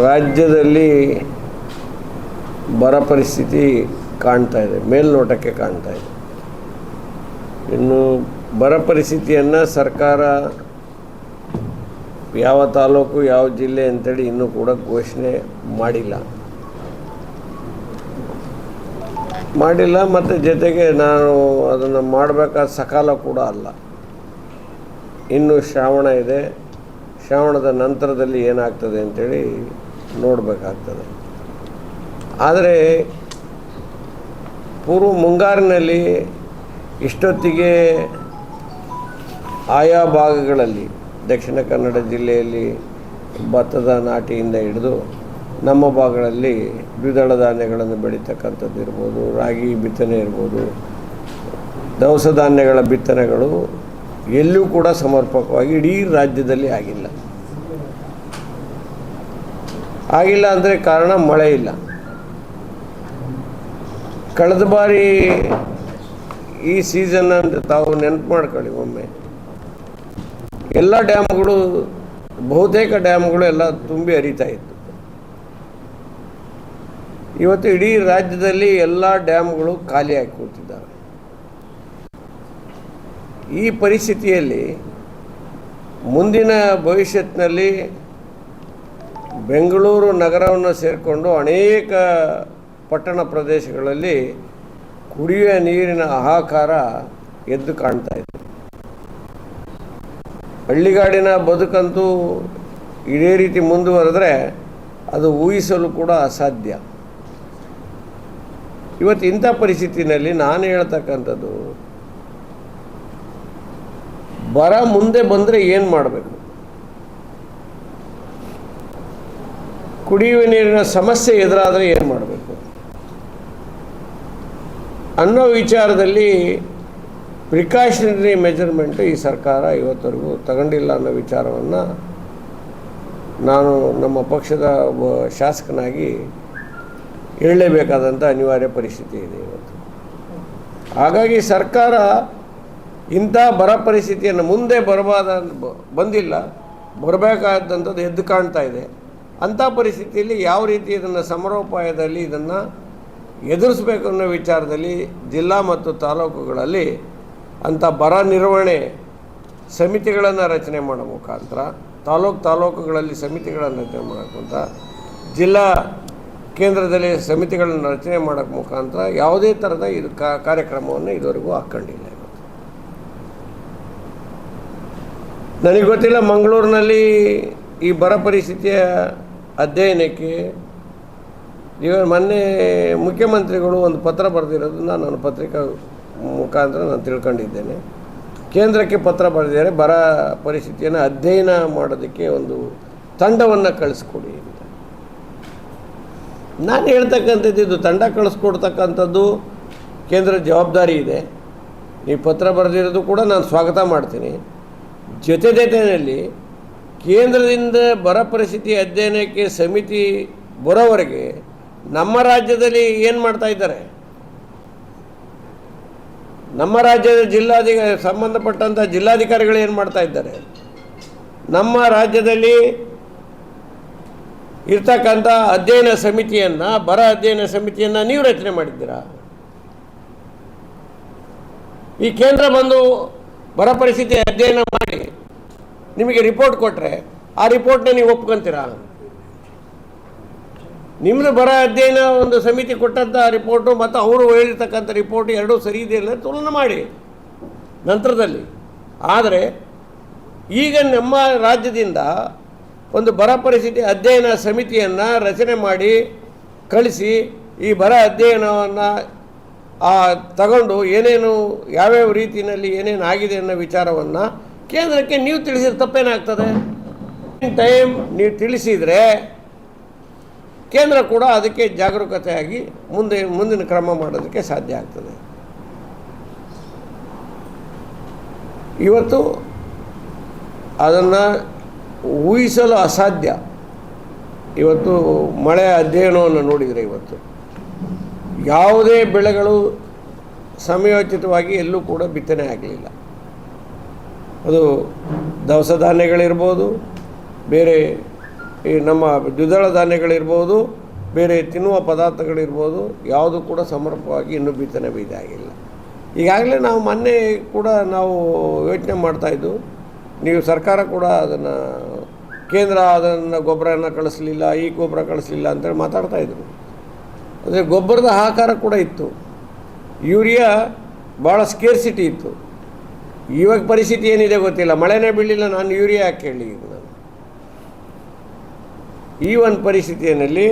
ರಾಜ್ಯದಲ್ಲಿ ಬರ ಪರಿಸ್ಥಿತಿ ಕಾಣ್ತಾ ಇದೆ, ಮೇಲ್ನೋಟಕ್ಕೆ ಕಾಣ್ತಾ ಇದೆ. ಇನ್ನು ಬರ ಪರಿಸ್ಥಿತಿಯನ್ನು ಸರ್ಕಾರ ಯಾವ ತಾಲೂಕು ಯಾವ ಜಿಲ್ಲೆ ಅಂತೇಳಿ ಇನ್ನೂ ಕೂಡ ಘೋಷಣೆ ಮಾಡಿಲ್ಲ ಮತ್ತು ಜೊತೆಗೆ ನಾನು ಅದನ್ನು ಮಾಡಬೇಕಾದ ಸಕಾಲ ಕೂಡ ಅಲ್ಲ. ಇನ್ನು ಶ್ರಾವಣ ಇದೆ, ಶ್ರಾವಣದ ನಂತರದಲ್ಲಿ ಏನಾಗ್ತದೆ ಅಂತೇಳಿ ನೋಡಬೇಕಾಗ್ತದೆ. ಆದರೆ ಪೂರ್ವ ಮುಂಗಾರಿನಲ್ಲಿ ಇಷ್ಟೊತ್ತಿಗೆ ಆಯಾ ಭಾಗಗಳಲ್ಲಿ ದಕ್ಷಿಣ ಕನ್ನಡ ಜಿಲ್ಲೆಯಲ್ಲಿ ಭತ್ತದ ನಾಟಿಯಿಂದ ಹಿಡಿದು ನಮ್ಮ ಭಾಗಗಳಲ್ಲಿ ದ್ವಿದಳ ಧಾನ್ಯಗಳನ್ನು ಬೆಳೀತಕ್ಕಂಥದ್ದು ಇರ್ಬೋದು, ರಾಗಿ ಬಿತ್ತನೆ ಇರ್ಬೋದು, ದವಸ ಧಾನ್ಯಗಳ ಬಿತ್ತನೆಗಳು ಎಲ್ಲೂ ಕೂಡ ಸಮರ್ಪಕವಾಗಿ ಇಡೀ ರಾಜ್ಯದಲ್ಲಿ ಆಗಿಲ್ಲ ಅಂದರೆ ಕಾರಣ ಮಳೆ ಇಲ್ಲ. ಕಳೆದ ಬಾರಿ ಈ ಸೀಸನ್ ಅಂತ ತಾವು ನೆನಪು ಮಾಡ್ಕೊಳ್ಳಿ ಒಮ್ಮೆ, ಎಲ್ಲ ಡ್ಯಾಮ್ಗಳು, ಬಹುತೇಕ ಡ್ಯಾಮ್ಗಳು ಎಲ್ಲ ತುಂಬಿ ಹರಿತಾ ಇತ್ತು. ಇವತ್ತು ಇಡೀ ರಾಜ್ಯದಲ್ಲಿ ಎಲ್ಲ ಡ್ಯಾಮ್ಗಳು ಖಾಲಿಯಾಗಿ ಕೂತಿದ್ದಾವೆ. ಈ ಪರಿಸ್ಥಿತಿಯಲ್ಲಿ ಮುಂದಿನ ಭವಿಷ್ಯತ್ತಿನಲ್ಲಿ ಬೆಂಗಳೂರು ನಗರವನ್ನು ಸೇರಿಕೊಂಡು ಅನೇಕ ಪಟ್ಟಣ ಪ್ರದೇಶಗಳಲ್ಲಿ ಕುಡಿಯುವ ನೀರಿನ ಹಾಹಾಕಾರ ಎದ್ದು ಕಾಣ್ತಾ ಇದೆ. ಹಳ್ಳಿಗಾಡಿನ ಬದುಕಂತೂ ಇದೇ ರೀತಿ ಮುಂದುವರೆದ್ರೆ ಅದು ಊಹಿಸಲು ಕೂಡ ಅಸಾಧ್ಯ. ಇವತ್ತು ಇಂಥ ಪರಿಸ್ಥಿತಿನಲ್ಲಿ ನಾನು ಹೇಳ್ತಕ್ಕಂಥದ್ದು, ಬರ ಮುಂದೆ ಬಂದರೆ ಏನು ಮಾಡಬೇಕು, ಕುಡಿಯುವ ನೀರಿನ ಸಮಸ್ಯೆ ಎದುರಾದರೆ ಏನು ಮಾಡಬೇಕು ಅನ್ನೋ ವಿಚಾರದಲ್ಲಿ ಪ್ರಿಕಾಷನರಿ ಮೆಜರ್ಮೆಂಟು ಈ ಸರ್ಕಾರ ಇವತ್ತವರೆಗೂ ತಗೊಂಡಿಲ್ಲ ಅನ್ನೋ ವಿಚಾರವನ್ನು ನಾನು ನಮ್ಮ ಪಕ್ಷದ ಒಬ್ಬ ಶಾಸಕನಾಗಿ ಹೇಳಲೇಬೇಕಾದಂಥ ಅನಿವಾರ್ಯ ಪರಿಸ್ಥಿತಿ ಇದೆ ಇವತ್ತು. ಹಾಗಾಗಿ ಸರ್ಕಾರ ಇಂಥ ಬರ ಪರಿಸ್ಥಿತಿಯನ್ನು ಮುಂದೆ ಬರಬೇಕಾದಂಥದ್ದು ಎದ್ದು ಕಾಣ್ತಾ ಇದೆ. ಅಂಥ ಪರಿಸ್ಥಿತಿಯಲ್ಲಿ ಯಾವ ರೀತಿ ಇದನ್ನು ಸಮರೋಪಾಯದಲ್ಲಿ ಇದನ್ನು ಎದುರಿಸಬೇಕು ಅನ್ನೋ ವಿಚಾರದಲ್ಲಿ ಜಿಲ್ಲಾ ಮತ್ತು ತಾಲೂಕುಗಳಲ್ಲಿ ಅಂಥ ಬರ ನಿರ್ವಹಣೆ ಸಮಿತಿಗಳನ್ನು ರಚನೆ ಮಾಡೋ ಮುಖಾಂತರ, ತಾಲೂಕುಗಳಲ್ಲಿ ಸಮಿತಿಗಳನ್ನು ರಚನೆ ಮಾಡೋಕ್ಕಂತ, ಜಿಲ್ಲಾ ಕೇಂದ್ರದಲ್ಲಿ ಸಮಿತಿಗಳನ್ನು ರಚನೆ ಮಾಡೋಕ್ಕೆ ಮುಖಾಂತರ ಯಾವುದೇ ಥರದ ಇದು ಕಾರ್ಯಕ್ರಮವನ್ನು ಇದುವರೆಗೂ ಹಾಕ್ಕೊಂಡಿಲ್ಲ. ನನಗೆ ಗೊತ್ತಿಲ್ಲ, ಮಂಗಳೂರಿನಲ್ಲಿ ಈ ಬರ ಪರಿಸ್ಥಿತಿಯ ಅಧ್ಯಯನಕ್ಕೆ ಮೊನ್ನೆ ಮುಖ್ಯಮಂತ್ರಿಗಳು ಒಂದು ಪತ್ರ ಬರೆದಿರೋದನ್ನ ನಾನು ಪತ್ರಿಕಾ ಮುಖಾಂತರ ನಾನು ತಿಳ್ಕೊಂಡಿದ್ದೇನೆ. ಕೇಂದ್ರಕ್ಕೆ ಪತ್ರ ಬರೆದಿದ್ದಾರೆ, ಬರ ಪರಿಸ್ಥಿತಿಯನ್ನು ಅಧ್ಯಯನ ಮಾಡೋದಕ್ಕೆ ಒಂದು ತಂಡವನ್ನು ಕಳಿಸ್ಕೊಡಿ ಅಂತ. ನಾನು ಹೇಳ್ತಕ್ಕಂಥದ್ದು, ಇದು ತಂಡ ಕಳಿಸ್ಕೊಡ್ತಕ್ಕಂಥದ್ದು ಕೇಂದ್ರ ಜವಾಬ್ದಾರಿ ಇದೆ. ನೀವು ಪತ್ರ ಬರೆದಿರೋದು ಕೂಡ ನಾನು ಸ್ವಾಗತ ಮಾಡ್ತೀನಿ. ಜೊತೆಯಲ್ಲಿ ಕೇಂದ್ರದಿಂದ ಬರ ಪರಿಸ್ಥಿತಿ ಅಧ್ಯಯನಕ್ಕೆ ಸಮಿತಿ ಬರೋವರೆಗೆ ನಮ್ಮ ರಾಜ್ಯದಲ್ಲಿ ಏನು ಮಾಡ್ತಾ ಇದ್ದಾರೆ, ನಮ್ಮ ರಾಜ್ಯದ ಸಂಬಂಧಪಟ್ಟಂಥ ಜಿಲ್ಲಾಧಿಕಾರಿಗಳು ಏನು ಮಾಡ್ತಾ ಇದ್ದಾರೆ, ನಮ್ಮ ರಾಜ್ಯದಲ್ಲಿ ಇರ್ತಕ್ಕಂಥ ಅಧ್ಯಯನ ಸಮಿತಿಯನ್ನು, ಬರ ಅಧ್ಯಯನ ಸಮಿತಿಯನ್ನು ನೀವು ರಚನೆ ಮಾಡಿದ್ದೀರಾ? ಈ ಕೇಂದ್ರ ಬಂದು ಬರ ಪರಿಸ್ಥಿತಿ ಅಧ್ಯಯನ ಮಾಡಿ ನಿಮಗೆ ರಿಪೋರ್ಟ್ ಕೊಟ್ಟರೆ ಆ ರಿಪೋರ್ಟ್ನ ನೀವು ಒಪ್ಕೊಂತೀರಾ? ನಿಮ್ಮದು ಬರ ಅಧ್ಯಯನ ಒಂದು ಸಮಿತಿ ಕೊಟ್ಟಂಥ ರಿಪೋರ್ಟು ಮತ್ತು ಅವರು ಹೇಳಿರ್ತಕ್ಕಂಥ ರಿಪೋರ್ಟ್ ಎರಡೂ ಸರಿ ಇದೆಯಲ್ಲ ತುಲನೆ ಮಾಡಿ ನಂತರದಲ್ಲಿ. ಆದರೆ ಈಗ ನಮ್ಮ ರಾಜ್ಯದಿಂದ ಒಂದು ಬರ ಪರಿಸ್ಥಿತಿ ಅಧ್ಯಯನ ಸಮಿತಿಯನ್ನು ರಚನೆ ಮಾಡಿ ಕಳಿಸಿ ಈ ಬರ ಅಧ್ಯಯನವನ್ನು ತಗೊಂಡು ಏನೇನು ಯಾವ್ಯಾವ ರೀತಿಯಲ್ಲಿ ಏನೇನು ಆಗಿದೆ ಅನ್ನೋ ವಿಚಾರವನ್ನು ಕೇಂದ್ರಕ್ಕೆ ನೀವು ತಿಳಿಸಿದ್ರೆ ತಪ್ಪೇನಾಗ್ತದೆ? ಟೈಮ್ ನೀವು ತಿಳಿಸಿದರೆ ಕೇಂದ್ರ ಕೂಡ ಅದಕ್ಕೆ ಜಾಗರೂಕತೆಯಾಗಿ ಮುಂದಿನ ಕ್ರಮ ಮಾಡೋದಕ್ಕೆ ಸಾಧ್ಯ ಆಗ್ತದೆ. ಇವತ್ತು ಅದನ್ನು ಊಹಿಸಲು ಅಸಾಧ್ಯ. ಇವತ್ತು ಮಳೆ ಅಧ್ಯಯನವನ್ನು ನೋಡಿದರೆ ಇವತ್ತು ಯಾವುದೇ ಬೆಳೆಗಳು ಸಮಯೋಚಿತವಾಗಿ ಎಲ್ಲೂ ಕೂಡ ಬಿತ್ತನೆ ಆಗಲಿಲ್ಲ. ಅದು ದವಸ ಧಾನ್ಯಗಳಿರ್ಬೋದು, ಬೇರೆ ಈ ನಮ್ಮ ದ್ವಿದಳ ಧಾನ್ಯಗಳಿರ್ಬೋದು, ಬೇರೆ ತಿನ್ನುವ ಪದಾರ್ಥಗಳಿರ್ಬೋದು, ಯಾವುದು ಕೂಡ ಸಮರ್ಪಕವಾಗಿ ಇನ್ನೂ ಬಿತ್ತನೆ ಬೀಜ ಆಗಿಲ್ಲ. ಈಗಾಗಲೇ ನಾವು ಮೊನ್ನೆ ಕೂಡ ನಾವು ಯೋಚನೆ ಮಾಡ್ತಾಯಿದ್ದು, ನೀವು ಸರ್ಕಾರ ಕೂಡ ಅದನ್ನು ಕೇಂದ್ರ ಅದನ್ನು ಗೊಬ್ಬರನ ಕಳಿಸ್ಲಿಲ್ಲ, ಈ ಗೊಬ್ಬರ ಕಳಿಸ್ಲಿಲ್ಲ ಅಂತೇಳಿ ಮಾತಾಡ್ತಾಯಿದ್ರು. ಅದೇ ಗೊಬ್ಬರದ ಹಾಕಾರ ಕೂಡ ಇತ್ತು. ಯೂರಿಯಾ ಭಾಳ ಸ್ಕೇರ್ಸಿಟಿ ಇತ್ತು. ಇವಾಗ ಪರಿಸ್ಥಿತಿ ಏನಿದೆ ಗೊತ್ತಿಲ್ಲ, ಮಳೆನೇ ಬೀಳಲಿಲ್ಲ, ನಾನು ಯೂರಿಯಾ ಯಾಕೆ ಹೇಳಿ. ನಾನು ಈ ಒಂದು ಪರಿಸ್ಥಿತಿಯಲ್ಲಿ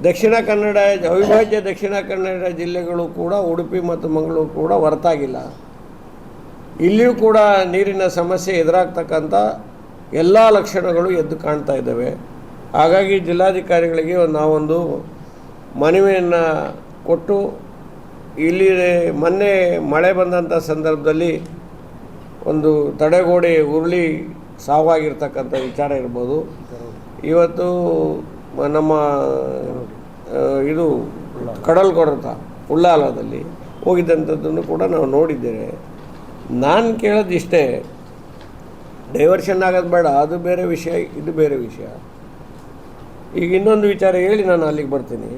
ದಕ್ಷಿಣ ಕನ್ನಡ, ಅವಿಭಾಜ್ಯ ದಕ್ಷಿಣ ಕನ್ನಡ ಜಿಲ್ಲೆಗಳು ಕೂಡ ಉಡುಪಿ ಮತ್ತು ಮಂಗಳೂರು ಕೂಡ ಹೊರತಾಗಿಲ್ಲ. ಇಲ್ಲಿಯೂ ಕೂಡ ನೀರಿನ ಸಮಸ್ಯೆ ಎದುರಾಗ್ತಕ್ಕಂಥ ಎಲ್ಲ ಲಕ್ಷಣಗಳು ಎದ್ದು ಕಾಣ್ತಾ ಇದ್ದಾವೆ. ಹಾಗಾಗಿ ಜಿಲ್ಲಾಧಿಕಾರಿಗಳಿಗೆ ನಾವೊಂದು ಮನವಿಯನ್ನು ಕೊಟ್ಟು, ಇಲ್ಲಿ ಮೊನ್ನೆ ಮಳೆ ಬಂದಂಥ ಸಂದರ್ಭದಲ್ಲಿ ಒಂದು ತಡೆಗೋಡೆ ಉರುಳಿ ಸಾವಾಗಿರ್ತಕ್ಕಂಥ ವಿಚಾರ ಇರ್ಬೋದು. ಇವತ್ತು ನಮ್ಮ ಇದು ಕಡಲ್ಕೊರೆತ ಉಳ್ಳಾಲದಲ್ಲಿ ಹೋಗಿದ್ದಂಥದ್ದನ್ನು ಕೂಡ ನಾವು ನೋಡಿದ್ದೇವೆ. ನಾನು ಕೇಳೋದಿಷ್ಟೇ, ಡೈವರ್ಷನ್ ಆಗೋದು ಬೇಡ, ಅದು ಬೇರೆ ವಿಷಯ, ಇದು ಬೇರೆ ವಿಷಯ. ಈಗ ಇನ್ನೊಂದು ವಿಚಾರ ಹೇಳಿ ನಾನು ಅಲ್ಲಿಗೆ ಬರ್ತೀನಿ.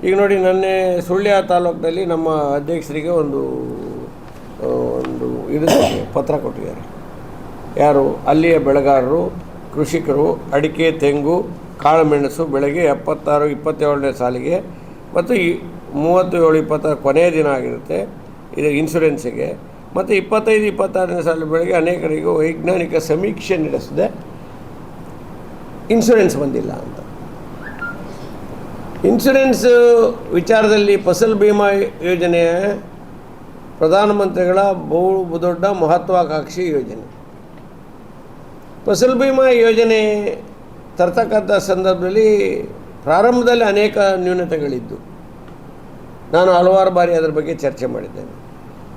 ಈಗ ನೋಡಿ, ನನ್ನೆ ಸುಳ್ಯ ತಾಲೂಕಿನಲ್ಲಿ ನಮ್ಮ ಅಧ್ಯಕ್ಷರಿಗೆ ಒಂದು ಪತ್ರ ಕೊಟ್ಟಿದ್ದಾರೆ. ಯಾರು? ಅಲ್ಲಿಯ ಬೆಳೆಗಾರರು, ಕೃಷಿಕರು, ಅಡಿಕೆ, ತೆಂಗು, ಕಾಳುಮೆಣಸು ಬೆಳೆಗೆ 76-27ನೇ ಸಾಲಿಗೆ ಮತ್ತು 37-26 ಕೊನೆಯ ದಿನ ಆಗಿರುತ್ತೆ ಇದು ಇನ್ಶೂರೆನ್ಸಿಗೆ, ಮತ್ತು 25-26ನೇ ಸಾಲ ಬೆಳೆಗೆ ಅನೇಕರಿಗೂ ವೈಜ್ಞಾನಿಕ ಸಮೀಕ್ಷೆ ನಡೆಸಿದೆ, ಇನ್ಶೂರೆನ್ಸ್ ಬಂದಿಲ್ಲ ಅಂತ. ಇನ್ಶೂರೆನ್ಸ್ ವಿಚಾರದಲ್ಲಿ ಫಸಲ್ ಬಿಮಾ ಯೋಜನೆಯ ಪ್ರಧಾನಮಂತ್ರಿಗಳ ಬಹು ದೊಡ್ಡ ಮಹತ್ವಾಕಾಂಕ್ಷಿ ಯೋಜನೆ. ಫಸಲ್ ಬಿಮಾ ಯೋಜನೆ ತರ್ತಕ್ಕಂಥ ಸಂದರ್ಭದಲ್ಲಿ ಪ್ರಾರಂಭದಲ್ಲಿ ಅನೇಕ ನ್ಯೂನತೆಗಳಿದ್ದು, ನಾನು ಹಲವಾರು ಬಾರಿ ಅದರ ಬಗ್ಗೆ ಚರ್ಚೆ ಮಾಡಿದ್ದೇನೆ.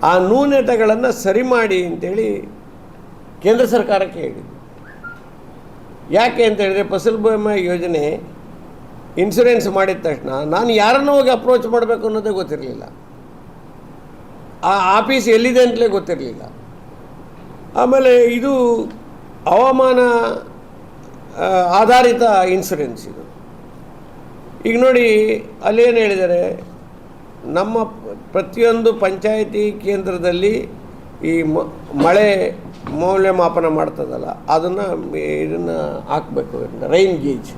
ಆ ನ್ಯೂನತೆಗಳನ್ನು ಸರಿ ಮಾಡಿ ಅಂತೇಳಿ ಕೇಂದ್ರ ಸರ್ಕಾರಕ್ಕೆ ಹೇಳಿದ್ದು. ಯಾಕೆ ಅಂತ ಹೇಳಿದರೆ, ಫಸಲ್ ಬಿಮಾ ಯೋಜನೆ ಇನ್ಶೂರೆನ್ಸ್ ಮಾಡಿದ ತಕ್ಷಣ ನಾನು ಯಾರನ್ನು ಹೋಗಿ ಅಪ್ರೋಚ್ ಮಾಡಬೇಕು ಅನ್ನೋದೇ ಗೊತ್ತಿರಲಿಲ್ಲ. ಆ ಆಫೀಸ್ ಎಲ್ಲಿದೆ ಅಂತಲೇ ಗೊತ್ತಿರಲಿಲ್ಲ. ಆಮೇಲೆ ಇದು ಹವಾಮಾನ ಆಧಾರಿತ ಇನ್ಶೂರೆನ್ಸ್ ಇದು. ಈಗ ನೋಡಿ, ಅಲ್ಲೇನು ಹೇಳಿದ್ದಾರೆ, ನಮ್ಮ ಪ್ರತಿಯೊಂದು ಪಂಚಾಯಿತಿ ಕೇಂದ್ರದಲ್ಲಿ ಈ ಮಳೆ ಮೌಲ್ಯಮಾಪನ ಮಾಡ್ತದಲ್ಲ, ಇದನ್ನು ಹಾಕಬೇಕು, ರೈನ್ ಗೇಜ್.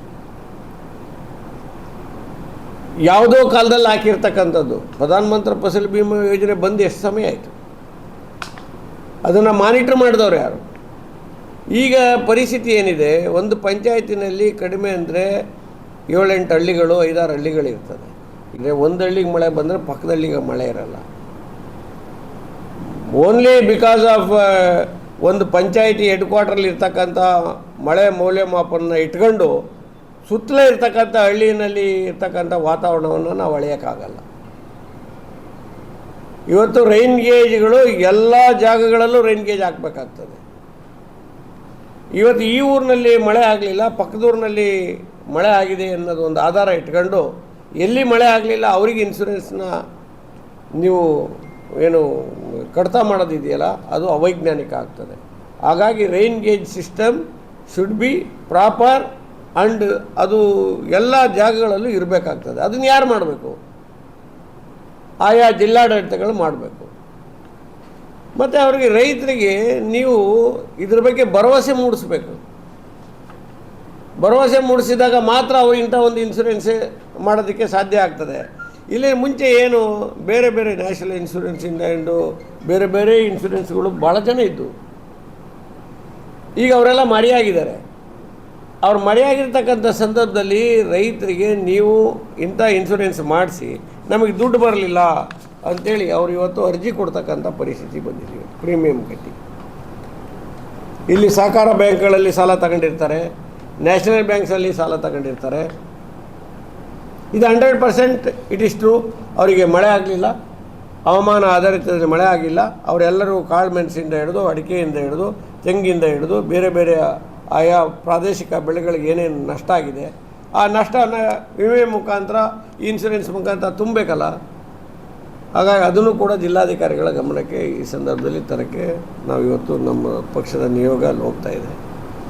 ಯಾವುದೋ ಕಾಲದಲ್ಲಿ ಹಾಕಿರ್ತಕ್ಕಂಥದ್ದು. ಪ್ರಧಾನಮಂತ್ರಿ ಫಸಲ್ ಬಿಮಾ ಯೋಜನೆ ಬಂದು ಎಷ್ಟು ಸಮಯ ಆಯಿತು? ಅದನ್ನು ಮಾನಿಟ್ರ್ ಮಾಡಿದವ್ರು ಯಾರು? ಈಗ ಪರಿಸ್ಥಿತಿ ಏನಿದೆ, ಒಂದು ಪಂಚಾಯತಿನಲ್ಲಿ ಕಡಿಮೆ ಅಂದರೆ 7-8 ಹಳ್ಳಿಗಳು, 5-6 ಹಳ್ಳಿಗಳಿರ್ತದೆ. ಈಗ ಒಂದು ಹಳ್ಳಿಗೆ ಮಳೆ ಬಂದರೆ ಪಕ್ಕದಲ್ಲಿಗೆ ಮಳೆ ಇರಲ್ಲ. ಓನ್ಲಿ ಬಿಕಾಸ್ ಆಫ್ ಒಂದು ಪಂಚಾಯಿತಿ ಹೆಡ್ ಕ್ವಾರ್ಟರ್ಲಿ ಇರ್ತಕ್ಕಂಥ ಮಳೆ ಮೌಲ್ಯಮಾಪನ ಇಟ್ಕೊಂಡು ಸುತ್ತಲೇ ಇರ್ತಕ್ಕಂಥ ಹಳ್ಳಿನಲ್ಲಿ ಇರ್ತಕ್ಕಂಥ ವಾತಾವರಣವನ್ನು ನಾವು ಅಳೆಯೋಕ್ಕಾಗಲ್ಲ. ಇವತ್ತು ರೈನ್ ಗೇಜ್ಗಳು ಎಲ್ಲ ಜಾಗಗಳಲ್ಲೂ ರೈನ್ ಗೇಜ್ ಹಾಕಬೇಕಾಗ್ತದೆ. ಇವತ್ತು ಈ ಊರಿನಲ್ಲಿ ಮಳೆ ಆಗಲಿಲ್ಲ, ಪಕ್ಕದೂರಿನಲ್ಲಿ ಮಳೆ ಆಗಿದೆ ಅನ್ನೋದು ಒಂದು ಆಧಾರ ಇಟ್ಕೊಂಡು, ಎಲ್ಲಿ ಮಳೆ ಆಗಲಿಲ್ಲ ಅವರಿಗೆ ಇನ್ಶೂರೆನ್ಸ್ನ ನೀವು ಏನು ಕಡಿತ ಮಾಡೋದಿದೆಯಲ್ಲ, ಅದು ಅವೈಜ್ಞಾನಿಕ ಆಗ್ತದೆ. ಹಾಗಾಗಿ rain gauge system should be proper and ಅದು ಎಲ್ಲ ಜಾಗಗಳಲ್ಲೂ ಇರಬೇಕಾಗ್ತದೆ. ಅದನ್ನು ಯಾರು ಮಾಡಬೇಕು? ಆಯಾ ಜಿಲ್ಲಾಡಳಿತಗಳು ಮಾಡಬೇಕು. ಮತ್ತು ಅವರಿಗೆ, ರೈತರಿಗೆ ನೀವು ಇದ್ರ ಬಗ್ಗೆ ಭರವಸೆ ಮೂಡಿಸ್ಬೇಕು. ಭರವಸೆ ಮೂಡಿಸಿದಾಗ ಮಾತ್ರ ಅವರು ಇಂಥ ಒಂದು ಇನ್ಶೂರೆನ್ಸ್ ಮಾಡೋದಕ್ಕೆ ಸಾಧ್ಯ ಆಗ್ತದೆ. ಇಲ್ಲಿ ಮುಂಚೆ ಏನು ಬೇರೆ ಬೇರೆ ನ್ಯಾಷನಲ್ ಇನ್ಶೂರೆನ್ಸಿಂದ ಹಿಡಿದು ಬೇರೆ ಬೇರೆ ಇನ್ಶೂರೆನ್ಸ್ಗಳು ಭಾಳ ಜನ ಇದ್ದು, ಈಗ ಅವರೆಲ್ಲ ಮರೆಯಾಗಿದ್ದಾರೆ. ಅವ್ರು ಮರೆಯಾಗಿರ್ತಕ್ಕಂಥ ಸಂದರ್ಭದಲ್ಲಿ ರೈತರಿಗೆ ನೀವು ಇಂಥ ಇನ್ಶೂರೆನ್ಸ್ ಮಾಡಿಸಿ ನಮಗೆ ದುಡ್ಡು ಬರಲಿಲ್ಲ ಅಂಥೇಳಿ ಅವ್ರು ಇವತ್ತು ಅರ್ಜಿ ಕೊಡ್ತಕ್ಕಂಥ ಪರಿಸ್ಥಿತಿ ಬಂದಿದ್ದೀವಿ. ಪ್ರೀಮಿಯಂ ಕಟ್ಟಿ ಇಲ್ಲಿ ಸಹಕಾರ ಬ್ಯಾಂಕ್ಗಳಲ್ಲಿ ಸಾಲ ತಗೊಂಡಿರ್ತಾರೆ, ನ್ಯಾಷನಲ್ ಬ್ಯಾಂಕ್ಸಲ್ಲಿ ಸಾಲ ತಗೊಂಡಿರ್ತಾರೆ. ಇದು 100% ಇಟ್ ಇಸ್ ಟ್ರೂ. ಅವರಿಗೆ ಮಳೆ ಆಗಲಿಲ್ಲ, ಹವಾಮಾನ ಆಧಾರಿತದಲ್ಲಿ ಮಳೆ ಆಗಿಲ್ಲ. ಅವರೆಲ್ಲರೂ ಕಾಳು ಮೆಣಸಿಂದ ಹಿಡಿದು, ಅಡಿಕೆಯಿಂದ ಹಿಡಿದು, ತೆಂಗಿಂದ ಹಿಡಿದು ಬೇರೆ ಬೇರೆ ಆಯಾ ಪ್ರಾದೇಶಿಕ ಬೆಳೆಗಳಿಗೆ ಏನೇನು ನಷ್ಟ ಆಗಿದೆ, ಆ ನಷ್ಟನ ವಿಮೆ ಮುಖಾಂತರ, ಇನ್ಶೂರೆನ್ಸ್ ಮುಖಾಂತರ ತುಂಬಬೇಕಲ್ಲ. ಹಾಗಾಗಿ ಅದನ್ನು ಕೂಡ ಜಿಲ್ಲಾಧಿಕಾರಿಗಳ ಗಮನಕ್ಕೆ ಈ ಸಂದರ್ಭದಲ್ಲಿ ತರಕ್ಕೆ ನಾವು ಇವತ್ತು ನಮ್ಮ ಪಕ್ಷದ ನಿಯೋಗ ಅಲ್ಲಿ ಹೋಗ್ತಾ ಇದೆ.